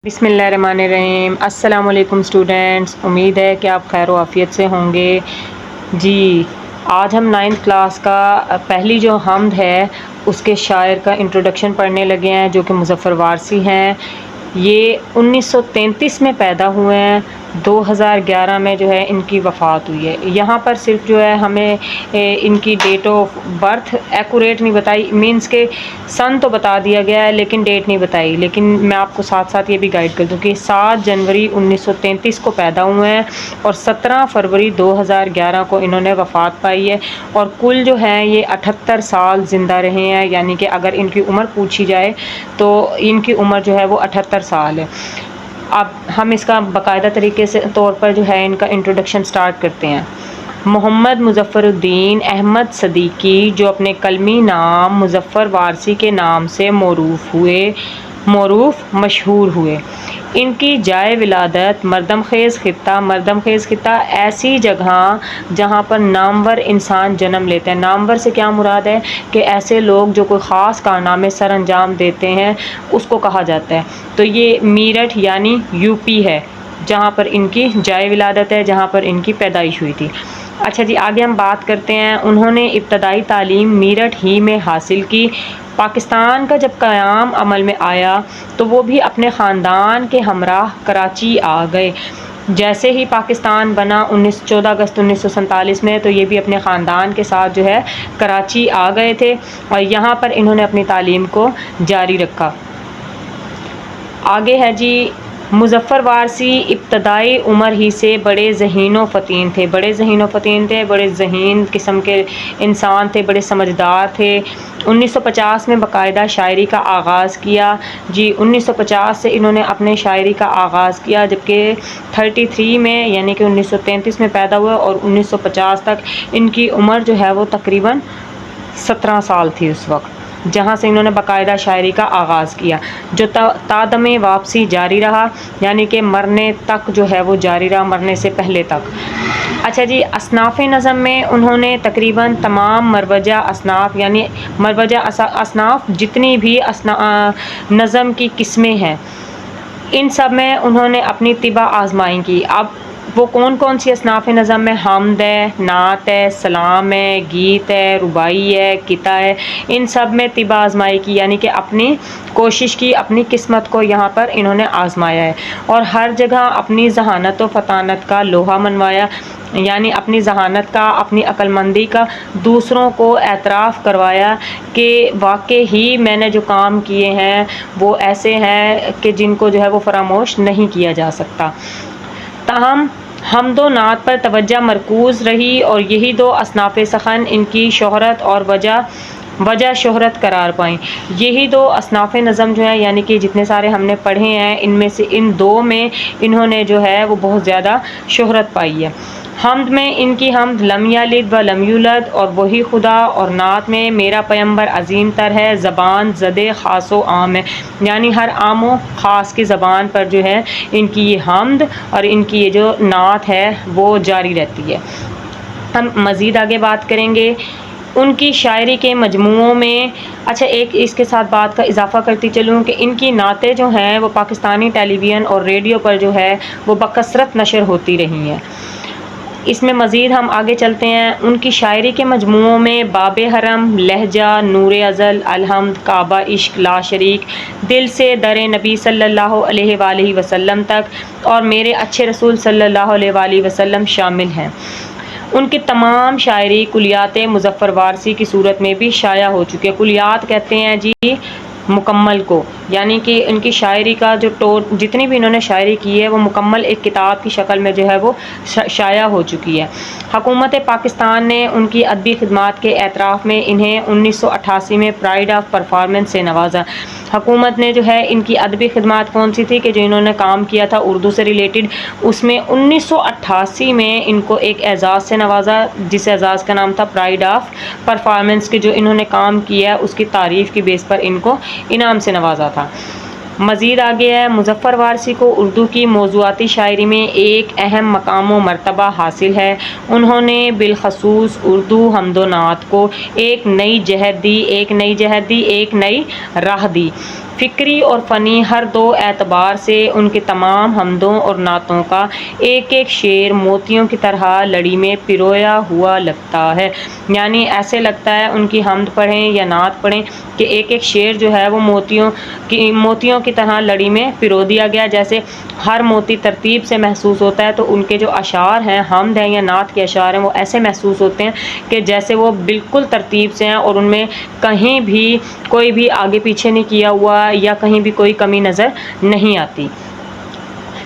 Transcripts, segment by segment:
بسم اللہ الرحمن الرحیم۔ السلام علیکم اسٹوڈنٹس، امید ہے کہ آپ خیر و عافیت سے ہوں گے۔ جی آج ہم 9th کلاس کا پہلی جو حمد ہے اس کے شاعر کا انٹروڈکشن پڑھنے لگے ہیں، جو کہ مظفر وارثی ہیں۔ یہ 1933 میں پیدا ہوئے ہیں، 2011 میں جو ہے ان کی وفات ہوئی ہے۔ یہاں پر صرف جو ہے ہمیں ان کی ڈیٹ آف برتھ ایکوریٹ نہیں بتائی، مینس کہ سن تو بتا دیا گیا ہے لیکن ڈیٹ نہیں بتائی، لیکن میں آپ کو ساتھ ساتھ یہ بھی گائیڈ کر دوں کہ 7 جنوری 1933 کو پیدا ہوئے ہیں اور 17 فروری 2011 کو انہوں نے وفات پائی ہے، اور کل جو ہے یہ 78 سال زندہ رہے ہیں، یعنی کہ اگر ان کی عمر پوچھی جائے تو ان کی عمر جو ہے وہ 78 سال ہے۔ اب ہم اس کا باقاعدہ طریقے سے طور پر جو ہے ان کا انٹروڈکشن سٹارٹ کرتے ہیں۔ محمد مظفر الدین احمد صدیقی، جو اپنے قلمی نام مظفر وارثی کے نام سے مشہور ہوئے۔ ان کی جائے ولادت مردم خیز خطہ ایسی جگہ جہاں پر نامور انسان جنم لیتے ہیں۔ نامور سے کیا مراد ہے کہ ایسے لوگ جو کوئی خاص کارنامے سر انجام دیتے ہیں اس کو کہا جاتا ہے۔ تو یہ میرٹھ یعنی یو پی ہے جہاں پر ان کی جائے ولادت ہے، جہاں پر ان کی پیدائش ہوئی تھی۔ اچھا جی، آگے ہم بات کرتے ہیں۔ انہوں نے ابتدائی تعلیم میرٹھ ہی میں حاصل کی۔ پاکستان کا جب قیام عمل میں آیا تو وہ بھی اپنے خاندان کے ہمراہ کراچی آ گئے۔ جیسے ہی پاکستان بنا 14 اگست 1947 میں، تو یہ بھی اپنے خاندان کے ساتھ جو ہے کراچی آ گئے تھے اور یہاں پر انہوں نے اپنی تعلیم کو جاری رکھا۔ آگے ہے جی، مظفر وارثی ابتدائی عمر ہی سے بڑے ذہین و فطین تھے، بڑے ذہین قسم کے انسان تھے، بڑے سمجھدار تھے۔ 1950 میں باقاعدہ شاعری کا آغاز کیا۔ جی 1950 سے انہوں نے اپنے شاعری کا آغاز کیا، جبکہ 33 میں یعنی کہ 1933 میں پیدا ہوئے اور 1950 تک ان کی عمر جو ہے وہ تقریباً 17 سال تھی اس وقت، جہاں سے انہوں نے باقاعدہ شاعری کا آغاز کیا، جو تادم واپسی جاری رہا، یعنی کہ مرنے تک جو ہے وہ جاری رہا، مرنے سے پہلے تک۔ اچھا جی، اصناف نظم میں انہوں نے تقریباً تمام مروجہ اصناف جتنی بھی نظم کی قسمیں ہیں ان سب میں انہوں نے اپنی طبع آزمائی کی۔ اب وہ کون کون سی اصناف نظم میں؟ حمد ہے، نعت ہے، سلام ہے، گیت ہے، رباعی ہے، قطع ہے، ان سب میں طبع آزمائی کی، یعنی کہ اپنی کوشش کی، اپنی قسمت کو یہاں پر انہوں نے آزمایا ہے، اور ہر جگہ اپنی ذہانت و فطانت کا لوہا منوایا، یعنی اپنی ذہانت کا، اپنی عقل مندی کا دوسروں کو اعتراف کروایا کہ واقعی ہی میں نے جو کام کیے ہیں وہ ایسے ہیں کہ جن کو جو ہے وہ فراموش نہیں کیا جا سکتا۔ تاہم حمد و نعت پر توجہ مرکوز رہی اور یہی دو اصناف سخن ان کی شہرت اور وجہ شہرت قرار پائیں۔ یہی دو اصناف نظم جو ہیں، یعنی کہ جتنے سارے ہم نے پڑھے ہیں ان میں سے ان دو میں انہوں نے جو ہے وہ بہت زیادہ شہرت پائی ہے۔ حمد میں ان کی حمد لم یلد و لم یولد اور وہی خدا، اور نعت میں میرا پیمبر عظیم تر ہے، زبان زد خاص و عام ہے، یعنی ہر عام و خاص کی زبان پر جو ہے ان کی یہ حمد اور ان کی یہ جو نعت ہے وہ جاری رہتی ہے۔ ہم مزید آگے بات کریں گے ان کی شاعری کے مجموعوں میں۔ اچھا، ایک اس کے ساتھ بات کا اضافہ کرتی چلوں کہ ان کی نعتیں جو ہیں وہ پاکستانی ٹیلی ویژن اور ریڈیو پر جو ہے وہ بکثرت نشر ہوتی رہی ہیں۔ اس میں مزید ہم آگے چلتے ہیں۔ ان کی شاعری کے مجموعوں میں باب حرم، لہجہ، نور ازل، الحمد، کعبہ عشق، لا شریک، دل سے در نبی صلی اللہ علیہ وآلہ وسلم تک اور میرے اچھے رسول صلی اللہ علیہ وآلہ وسلم شامل ہیں۔ ان کی تمام شاعری کلیات مظفر وارثی کی صورت میں بھی شائع ہو چکی ہے۔ کلیات کہتے ہیں جی مکمل کو، یعنی کہ ان کی شاعری کا جو جتنی بھی انہوں نے شاعری کی ہے وہ مکمل ایک کتاب کی شکل میں جو ہے وہ شائع ہو چکی ہے۔ حکومت پاکستان نے ان کی ادبی خدمات کے اعتراف میں انہیں 1988 میں پرائڈ آف پرفارمنس سے نوازا۔ حکومت نے جو ہے ان کی ادبی خدمات کون سی تھی کہ جو انہوں نے کام کیا تھا اردو سے ریلیٹڈ، اس میں 1988 میں ان کو ایک اعزاز سے نوازا، جس اعزاز کا نام تھا پرائڈ آف پرفارمنس، کے جو انہوں نے کام کیا اس کی تعریف کی بیس پر ان کو انعام سے نوازا تھا۔ مزید آگے ہے، مظفر وارثی کو اردو کی موضوعاتی شاعری میں ایک اہم مقام و مرتبہ حاصل ہے۔ انہوں نے بالخصوص اردو حمد و نعت کو ایک نئی جہت دی، ایک نئی راہ دی۔ فکری اور فنی ہر دو اعتبار سے ان کے تمام حمدوں اور نعتوں کا ایک ایک شعر موتیوں کی طرح لڑی میں پرویا ہوا لگتا ہے، یعنی ایسے لگتا ہے ان کی حمد پڑھیں یا نعت پڑھیں کہ ایک ایک شعر جو ہے وہ موتیوں کی طرح لڑی میں پرو دیا گیا، جیسے ہر موتی ترتیب سے محسوس ہوتا ہے، تو ان کے جو اشعار ہیں، حمد ہیں یا نعت کے اشعار ہیں، وہ ایسے محسوس ہوتے ہیں کہ جیسے وہ بالکل ترتیب سے ہیں اور ان میں کہیں بھی کوئی بھی آگے پیچھے نہیں کیا ہوا یا کہیں بھی کوئی کمی نظر نہیں آتی۔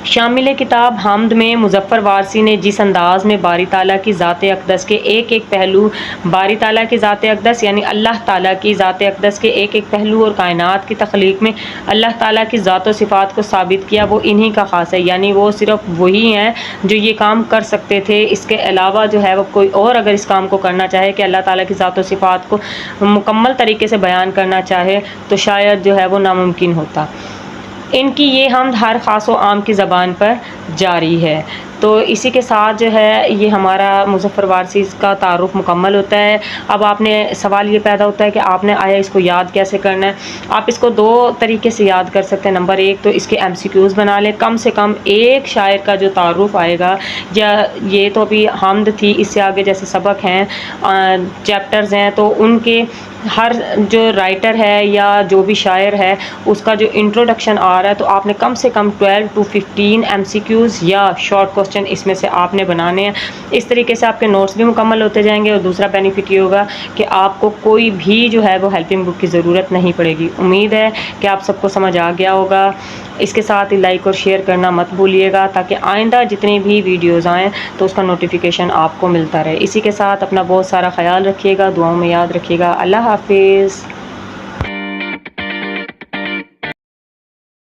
شامل کتاب حمد میں مظفر وارثی نے جس انداز میں باری تعالیٰ کی ذات اقدس کے ایک ایک پہلو، باری تعالیٰ کی ذات اقدس یعنی اللہ تعالیٰ کی ذات اقدس کے ایک ایک پہلو اور کائنات کی تخلیق میں اللہ تعالیٰ کی ذات و صفات کو ثابت کیا، وہ انہی کا خاص ہے، یعنی وہ صرف وہی ہیں جو یہ کام کر سکتے تھے۔ اس کے علاوہ جو ہے وہ کوئی اور اگر اس کام کو کرنا چاہے کہ اللہ تعالیٰ کی ذات و صفات کو مکمل طریقے سے بیان کرنا چاہے تو شاید جو ہے وہ ناممکن ہوتا۔ ان کی یہ حمد ہر خاص و عام کی زبان پر جاری ہے۔ تو اسی کے ساتھ جو ہے یہ ہمارا مظفر وارثی کا تعارف مکمل ہوتا ہے۔ اب آپ نے سوال یہ پیدا ہوتا ہے کہ آپ نے آیا اس کو یاد کیسے کرنا ہے؟ آپ اس کو دو طریقے سے یاد کر سکتے ہیں۔ نمبر ایک تو اس کے ایم سی کیوز بنا لیں، کم سے کم ایک شاعر کا جو تعارف آئے گا، یا یہ تو ابھی حمد تھی، اس سے آگے جیسے سبق ہیں، چیپٹرز ہیں، تو ان کے ہر جو رائٹر ہے یا جو بھی شاعر ہے اس کا جو انٹروڈکشن آ رہا ہے تو آپ نے کم سے کم 12 to 15 ایم سی کیوز یا شارٹ کوسچن اس میں سے آپ نے بنانے ہیں۔ اس طریقے سے آپ کے نوٹس بھی مکمل ہوتے جائیں گے، اور دوسرا بینیفٹ یہ ہوگا کہ آپ کو کوئی بھی جو ہے وہ ہیلپنگ بک کی ضرورت نہیں پڑے گی۔ امید ہے کہ آپ سب کو سمجھ آ گیا ہوگا۔ اس کے ساتھ ہی لائک اور شیئر کرنا مت بھولیے گا تاکہ آئندہ جتنی بھی ویڈیوز آئیں تو اس کا نوٹیفیکیشن آپ کو ملتا رہے۔ اسی کے ساتھ اپنا بہت سارا خیال رکھیے گا، دعاؤں میں یاد رکھیے گا۔ اللہ حافظ۔